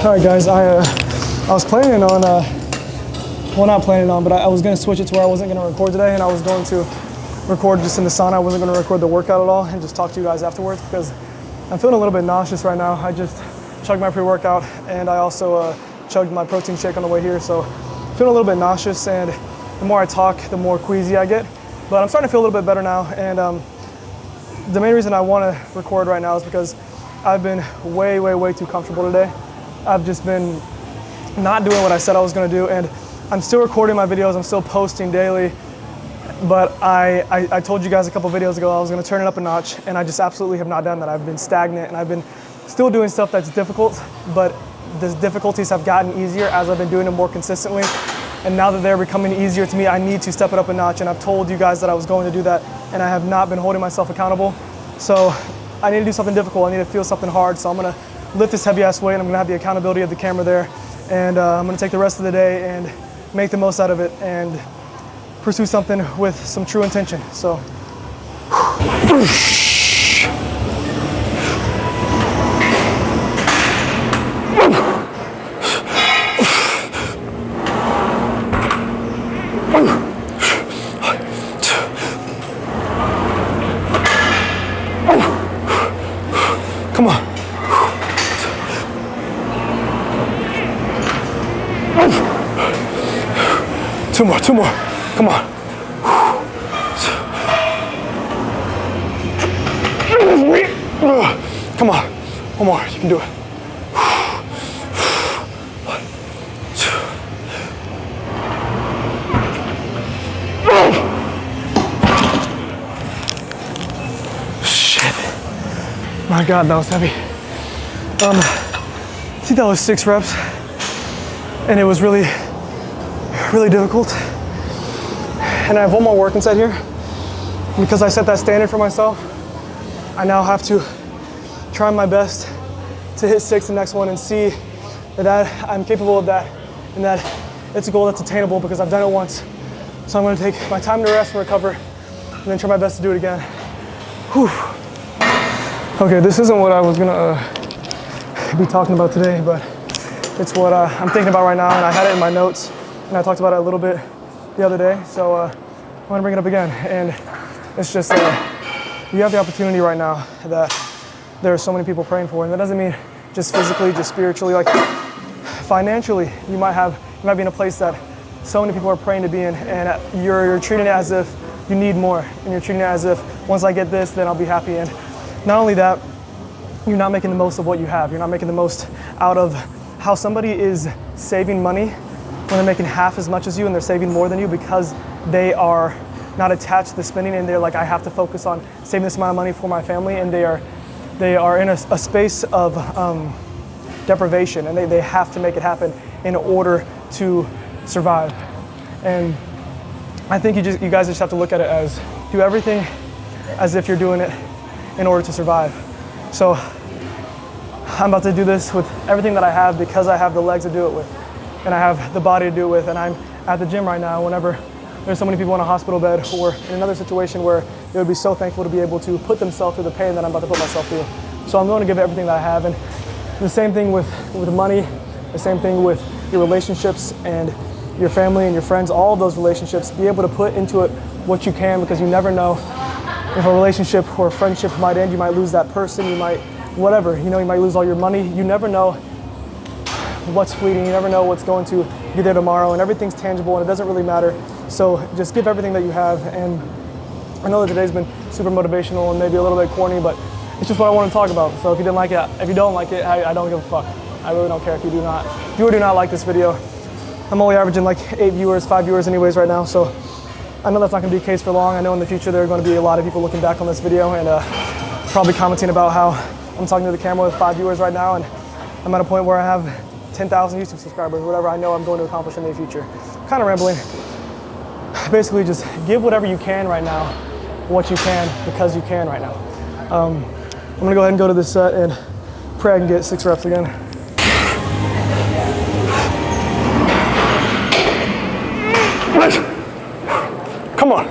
All right, guys, I was planning on, well, not planning on, but I was gonna switch it to where I wasn't gonna record today, and I was going to record just in the sauna. I wasn't gonna record the workout at all and just talk to you guys afterwards because I'm feeling a little bit nauseous right now. I just chugged my pre-workout and I also chugged my protein shake on the way here, so feeling a little bit nauseous, and the more I talk, the more queasy I get. But I'm starting to feel a little bit better now, and the main reason I want to record right now is because I've been way too comfortable today. I've just been not doing what I said I was going to do, and I'm still recording my videos, I'm still posting daily, but I told you guys a couple videos ago I was going to turn it up a notch, and I just absolutely have not done that. I've been stagnant, and I've been still doing stuff that's difficult, but the difficulties have gotten easier as I've been doing them more consistently, and now that they're becoming easier to me, I need to step it up a notch, and I've told you guys that I was going to do that, and I have not been holding myself accountable. So I need to do something difficult, I need to feel something hard, so I'm going to lift this heavy ass weight, and I'm gonna have the accountability of the camera there, and I'm gonna take the rest of the day and make the most out of it and pursue something with some true intention. So come on. Two more, come on. Come on, one more, you can do it. Shit. My God, that was heavy. I think that was 6 reps, and it was really difficult. And I have one more work inside here. Because I set that standard for myself, I now have to try my best to hit 6 the next one and see that I'm capable of that and that it's a goal that's attainable because I've done it once. So I'm gonna take my time to rest and recover and then try my best to do it again. Whew. Okay, this isn't what I was gonna be talking about today, but it's what I'm thinking about right now, and I had it in my notes and I talked about it a little bit the other day, so I'm gonna bring it up again. And it's just, you have the opportunity right now that there are so many people praying for, and that doesn't mean just physically, just spiritually, like financially, you might be in a place that so many people are praying to be in, and you're treating it as if you need more, and you're treating it as if once I get this, then I'll be happy. And not only that, you're not making the most of what you have. You're not making the most out of how somebody is saving money when they're making half as much as you and they're saving more than you because they are not attached to the spending, and they're like, I have to focus on saving this amount of money for my family, and they are in a space of deprivation, and they have to make it happen in order to survive. And I think you guys just have to look at it as, do everything as if you're doing it in order to survive. So I'm about to do this with everything that I have because I have the legs to do it with, and I have the body to do it with, and I'm at the gym right now whenever there's so many people in a hospital bed or in another situation where they would be so thankful to be able to put themselves through the pain that I'm about to put myself through. So I'm going to give it everything that I have, and the same thing with money, the same thing with your relationships and your family and your friends, all of those relationships, be able to put into it what you can, because you never know if a relationship or a friendship might end. You might lose that person, you might, whatever, you might lose all your money. You never know what's fleeting, you never know what's going to be there tomorrow, and everything's tangible and it doesn't really matter. So just give everything that you have. And I know that today's been super motivational and maybe a little bit corny, but it's just what I want to talk about. So if you didn't like it, if you don't like it, I don't give a fuck. I really don't care if you do or do not like this video. I'm only averaging like 5 viewers anyways right now, so I know that's not going to be the case for long. I know in the future there are going to be a lot of people looking back on this video and probably commenting about how I'm talking to the camera with 5 viewers right now, and I'm at a point where I have 10,000 YouTube subscribers, whatever I know I'm going to accomplish in the future. Kind of rambling. Basically, just give whatever you can right now, what you can, because you can right now. I'm gonna go ahead and go to this set and pray I can get 6 reps again. Come on.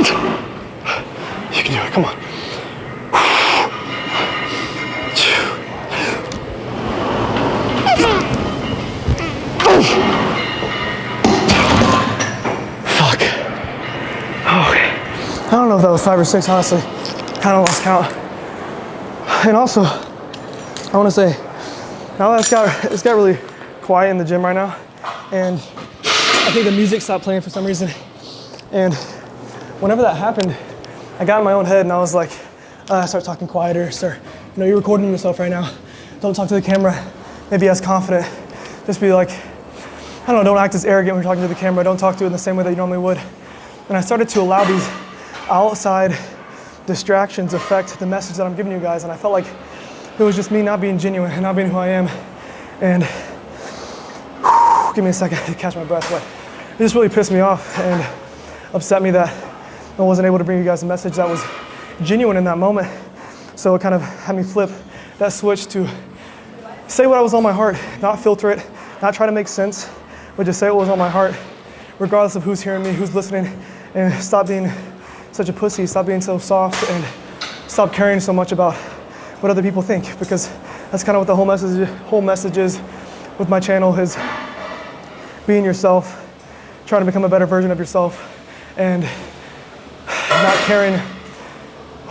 You can do it, come on. Fuck. Okay. I don't know if that was 5 or 6, honestly. Kind of lost count. And also, I want to say, now that it's got really quiet in the gym right now, and I think the music stopped playing for some reason. And whenever that happened, I got in my own head and I was like, start talking quieter, sir. You know, you're recording yourself right now. Don't talk to the camera. Maybe as confident. Just be like, I don't know, don't act as arrogant when you're talking to the camera. Don't talk to it in the same way that you normally would. And I started to allow these outside distractions affect the message that I'm giving you guys. And I felt like it was just me not being genuine and not being who I am. And give me a second to catch my breath. But it just really pissed me off and upset me that I wasn't able to bring you guys a message that was genuine in that moment. So it kind of had me flip that switch to say what was on my heart, not filter it, not try to make sense, but just say what was on my heart, regardless of who's hearing me, who's listening, and stop being such a pussy, stop being so soft, and stop caring so much about what other people think, because that's kind of what the whole message is with my channel, is being yourself, trying to become a better version of yourself, and not caring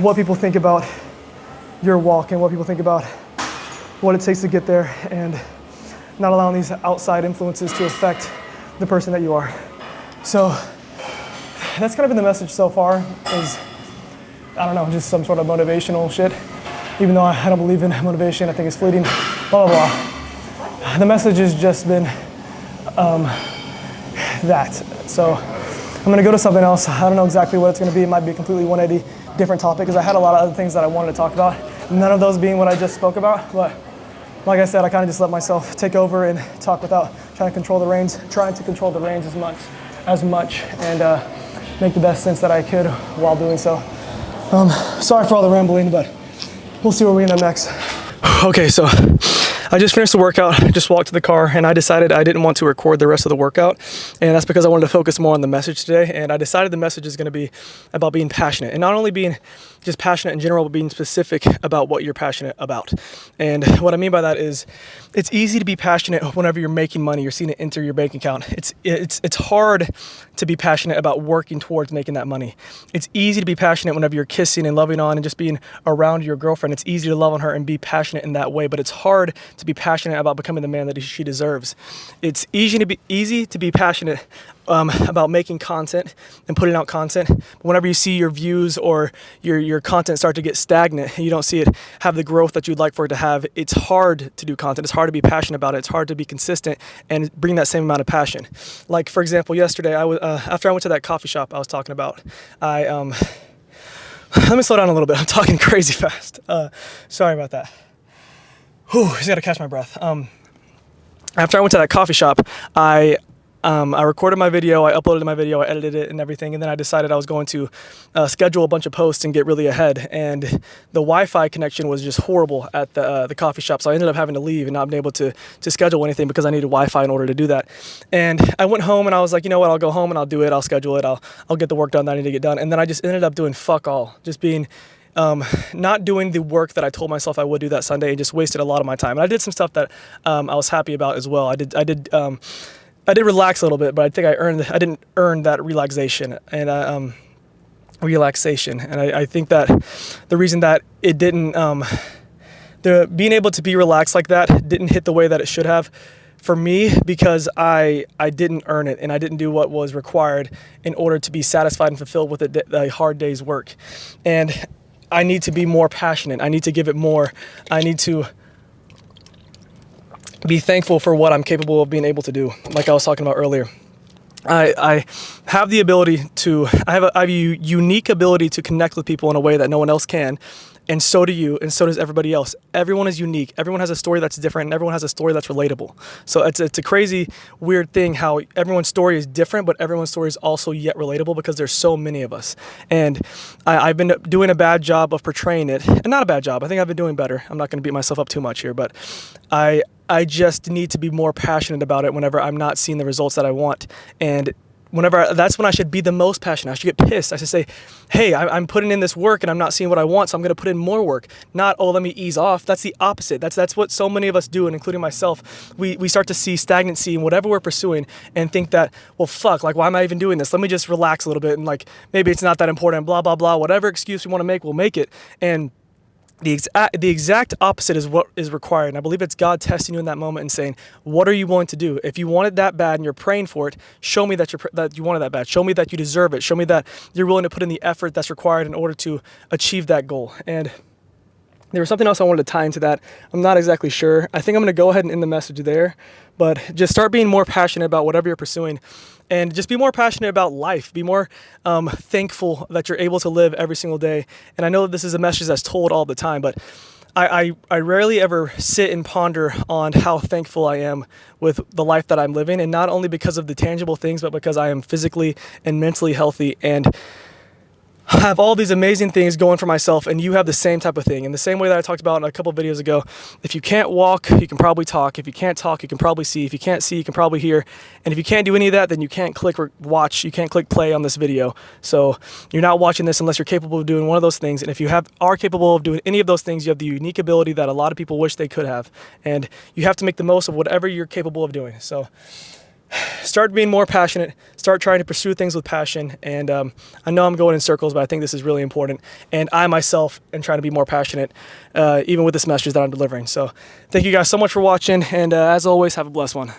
what people think about your walk and what people think about what it takes to get there, and not allowing these outside influences to affect the person that you are. So that's kind of been the message so far, is, I don't know, just some sort of motivational shit. Even though I don't believe in motivation, I think it's fleeting, blah, blah, blah. The message has just been that. So I'm gonna go to something else. I don't know exactly what it's gonna be. It might be a completely 180 different topic, because I had a lot of other things that I wanted to talk about. None of those being what I just spoke about, but like I said, I kind of just let myself take over and talk without trying to control the reins, as much, and make the best sense that I could while doing so. Sorry for all the rambling, but we'll see where we end up next. Okay, so I just finished the workout, just walked to the car, and I decided I didn't want to record the rest of the workout. And that's because I wanted to focus more on the message today. And I decided the message is going to be about being passionate, and not only being just passionate in general, but being specific about what you're passionate about. And what I mean by that is, it's easy to be passionate whenever you're making money, you're seeing it enter your bank account. It's hard to be passionate about working towards making that money. It's easy to be passionate whenever you're kissing and loving on and just being around your girlfriend. It's easy to love on her and be passionate in that way, but it's hard to be passionate about becoming the man that she deserves. It's easy to be passionate about making content and putting out content. But whenever you see your views or your content start to get stagnant, and you don't see it have the growth that you'd like for it to have, it's hard to do content. It's hard to be passionate about it. It's hard to be consistent and bring that same amount of passion. Like, for example, yesterday, I was after I went to that coffee shop I was talking about, let me slow down a little bit. I'm talking crazy fast. Sorry about that. Just gotta catch my breath. After I went to that coffee shop, I recorded my video, I uploaded my video, I edited it and everything, and then I decided I was going to schedule a bunch of posts and get really ahead. And the Wi-Fi connection was just horrible at the coffee shop, so I ended up having to leave and not being able to schedule anything because I needed Wi-Fi in order to do that. And I went home and I was like, you know what, I'll go home and I'll do it, I'll schedule it, I'll get the work done that I need to get done. And then I just ended up doing fuck all, just being not doing the work that I told myself I would do that Sunday, and just wasted a lot of my time. And I did some stuff that I was happy about as well. I did relax a little bit, but I think I didn't earn that relaxation and I think that the reason that it didn't, being able to be relaxed like that didn't hit the way that it should have for me, because I didn't earn it and I didn't do what was required in order to be satisfied and fulfilled with a hard day's work. And I need to be more passionate. I need to give it more. I need to be thankful for what I'm capable of being able to do. Like I was talking about earlier, I have the ability to, I have a unique ability to connect with people in a way that no one else can. And so do you, and so does everybody else. Everyone is unique. Everyone has a story that's different, and everyone has a story that's relatable. So it's a crazy, weird thing how everyone's story is different, but everyone's story is also yet relatable, because there's so many of us. And I've been doing a bad job of portraying it, and not a bad job. I think I've been doing better. I'm not going to beat myself up too much here, but I just need to be more passionate about it whenever I'm not seeing the results that I want. And that's when I should be the most passionate. I should get pissed. I should say, hey, I'm putting in this work and I'm not seeing what I want, so I'm going to put in more work. Not, oh, let me ease off. That's the opposite. That's what so many of us do, and including myself. We start to see stagnancy in whatever we're pursuing and think that, well, fuck, like, why am I even doing this? Let me just relax a little bit, and like, maybe it's not that important, blah, blah, blah. Whatever excuse we want to make, we'll make it. And the exact opposite is what is required. And I believe it's God testing you in that moment and saying, what are you willing to do? If you want it that bad and you're praying for it, show me that you want it that bad. Show me that you deserve it. Show me that you're willing to put in the effort that's required in order to achieve that goal. And there was something else I wanted to tie into that. I'm not exactly sure. I think I'm going to go ahead and end the message there, but just start being more passionate about whatever you're pursuing, and just be more passionate about life. Be more thankful that you're able to live every single day. And I know that this is a message that's told all the time, but I rarely ever sit and ponder on how thankful I am with the life that I'm living, and not only because of the tangible things, but because I am physically and mentally healthy and have all these amazing things going for myself. And you have the same type of thing. In the same way that I talked about in a couple of videos ago, if you can't walk, you can probably talk. If you can't talk, you can probably see. If you can't see, you can probably hear. And if you can't do any of that, then you can't click or watch. You can't click play on this video. So you're not watching this unless you're capable of doing one of those things. And if you are capable of doing any of those things, you have the unique ability that a lot of people wish they could have. And you have to make the most of whatever you're capable of doing. So start being more passionate, start trying to pursue things with passion. And I know I'm going in circles, but I think this is really important. And I myself am trying to be more passionate, even with this message that I'm delivering. So thank you guys so much for watching. And as always, have a blessed one.